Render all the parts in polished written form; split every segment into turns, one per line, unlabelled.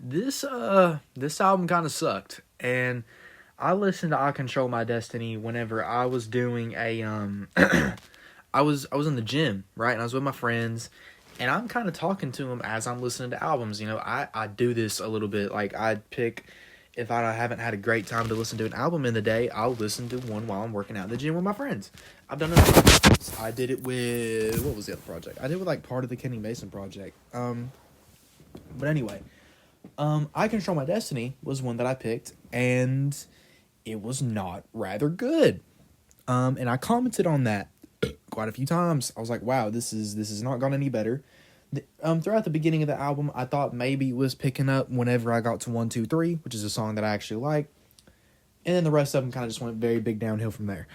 This album kind of sucked, and I listened to "I Control My Destiny" whenever I was doing a I was in the gym, right, and I was with my friends, and I'm kind of talking to them as I'm listening to albums. I do this a little bit. Like, I'd pick, if I haven't had a great time to listen to an album in the day, I'll listen to one while I'm working out in the gym with my friends. I've done it. I did it with, what was the other project? I did it with like part of the Kenny Mason project. But anyway, I Control My Destiny was one that I picked, and it was not rather good. And I commented on that quite a few times. I was like, wow, this is not gone any better. Throughout the beginning of the album, I thought maybe it was picking up whenever I got to 1, 2, 3, which is a song that I actually like. And then the rest of them kind of just went very big downhill from there.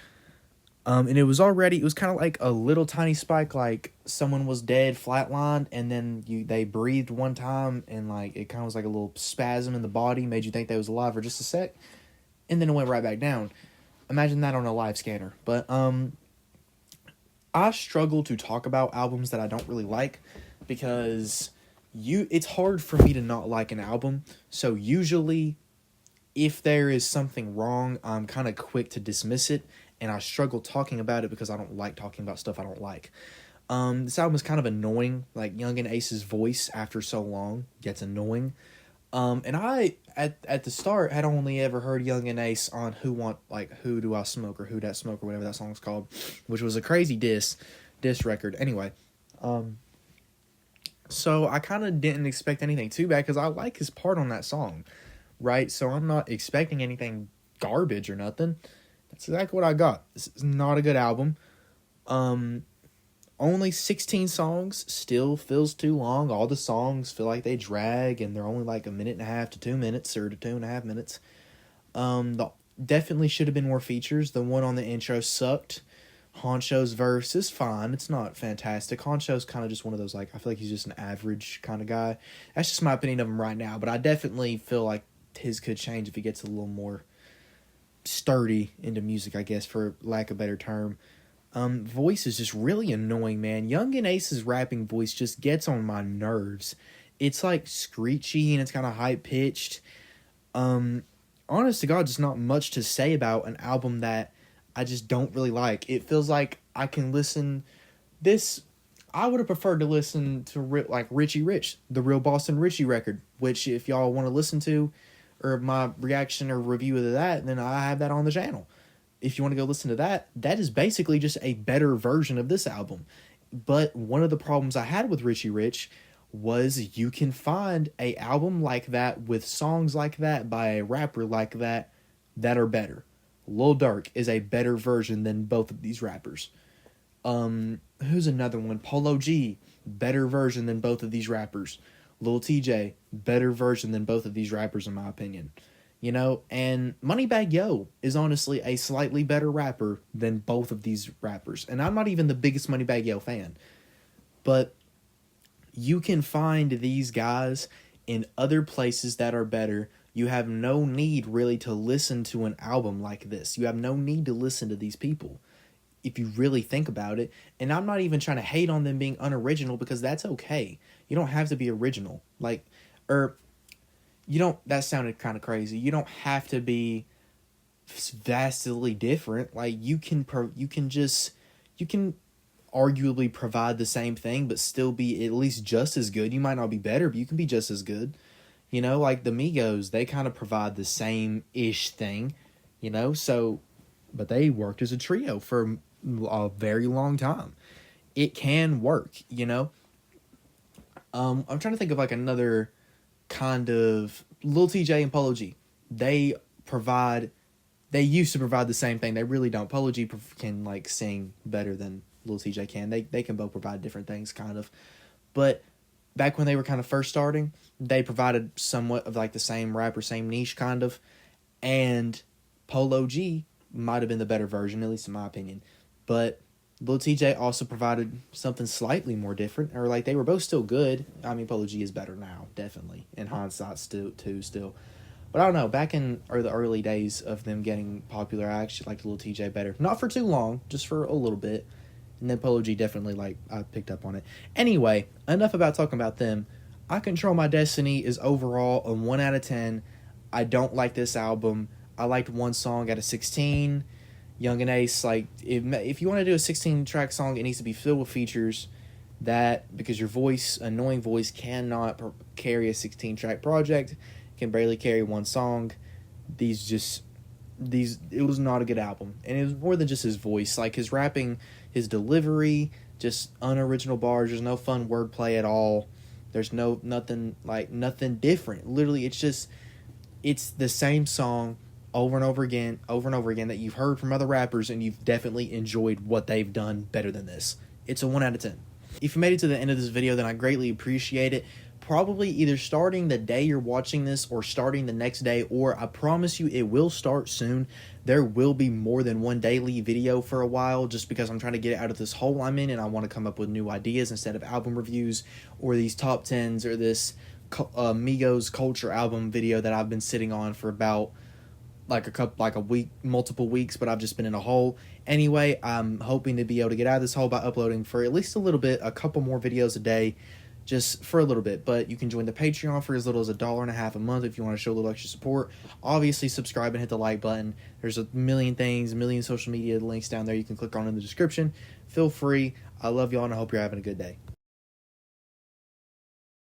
And it was kind of like a little tiny spike, like someone was dead, flatlined, and then they breathed one time, and like it kind of was like a little spasm in the body, made you think they was alive for just a sec, and then it went right back down. Imagine that on a live scanner. But I struggle to talk about albums that I don't really like, because it's hard for me to not like an album. So usually, if there is something wrong, I'm kind of quick to dismiss it, and I struggle talking about it because I don't like talking about stuff I don't like. This album is kind of annoying. Like, Yungeen Ace's voice after so long gets annoying. And I at the start had only ever heard Yungeen Ace on Who Do I Smoke, or Who Dat Smoke, or whatever that song's called, which was a crazy diss record. Anyway, so I kind of didn't expect anything too bad, because I like his part on that song, right? So I'm not expecting anything garbage or nothing. That's exactly what I got. This is not a good album. Only 16 songs, still feels too long. All the songs feel like they drag, and they're only like a minute and a half to 2 minutes, or to 2.5 minutes. Definitely should have been more features. The one on the intro sucked. Honcho's verse is fine. It's not fantastic. Honcho's kind of just one of those, like, I feel like he's just an average kind of guy. That's just my opinion of him right now, but I definitely feel like his could change if he gets a little more sturdy into music, I guess, for lack of a better term. Voice is just really annoying, man. Yungeen Ace's rapping voice just gets on my nerves. It's like screechy, and it's kind of high pitched. Honest to God, just not much to say about an album that I just don't really like. It feels like I can listen this. I would have preferred to listen to like Richie Rich, the Real Boston Richie record, which, if y'all want to listen to, or my reaction or review of that, then I have that on the channel. If you want to go listen to that, that is basically just a better version of this album. But one of the problems I had with Richie Rich was, you can find a album like that with songs like that by a rapper like that are better. Lil Durk is a better version than both of these rappers. Who's another one? Polo G, better version than both of these rappers. Lil TJ, better version than both of these rappers, in my opinion. And Moneybagg Yo is honestly a slightly better rapper than both of these rappers. And I'm not even the biggest Moneybagg Yo fan. But you can find these guys in other places that are better. You have no need really to listen to an album like this. You have no need to listen to these people, if you really think about it. And I'm not even trying to hate on them being unoriginal, because that's okay. You don't have to be original. That sounded kind of crazy. You don't have to be vastly different. Like, you can arguably provide the same thing, but still be at least just as good. You might not be better, but you can be just as good. Like the Migos, they kind of provide the same-ish thing, but they worked as a trio for a very long time. It can work, I'm trying to think of like another kind of Lil TJ and Polo G. They used to provide the same thing. They really don't. Polo G can like sing better than Lil TJ can. They can both provide different things, kind of. But back when they were kind of first starting, they provided somewhat of like the same rapper, same niche, kind of. And Polo G might have been the better version, at least in my opinion. But Lil TJ also provided something slightly more different, or like they were both still good. I mean, Polo G is better now, definitely, in hindsight, still. But I don't know. Back in the early days of them getting popular, I actually liked Lil TJ better. Not for too long, just for a little bit. And then Polo G definitely, I picked up on it. Anyway, enough about talking about them. I Control My Destiny is overall a 1 out of 10. I don't like this album. I liked one song out of 16. Yungeen Ace, like, if you want to do a 16-track song, it needs to be filled with features. Because your voice, annoying voice, cannot carry a 16-track project, can barely carry one song. It was not a good album. And it was more than just his voice. Like, his rapping, his delivery, just unoriginal bars. There's no fun wordplay at all. There's nothing different. Literally, it's the same song over and over again that you've heard from other rappers, and you've definitely enjoyed what they've done better than this. It's a 1 out of 10. If you made it to the end of this video, then I greatly appreciate it. Probably either starting the day you're watching this or starting the next day, or I promise you it will start soon. There will be more than one daily video for a while, just because I'm trying to get it out of this hole I'm in, and I want to come up with new ideas instead of album reviews or these top 10s or this Migos Culture album video that I've been sitting on for about a week, multiple weeks, but I've just been in a hole. Anyway, I'm hoping to be able to get out of this hole by uploading for at least a little bit, a couple more videos a day, just for a little bit. But you can join the Patreon for as little as $1.50 a month if you want to show a little extra support. Obviously, subscribe and hit the like button. There's a million things, a million social media links down there you can click on in the description. Feel free. I love y'all, and I hope you're having a good day.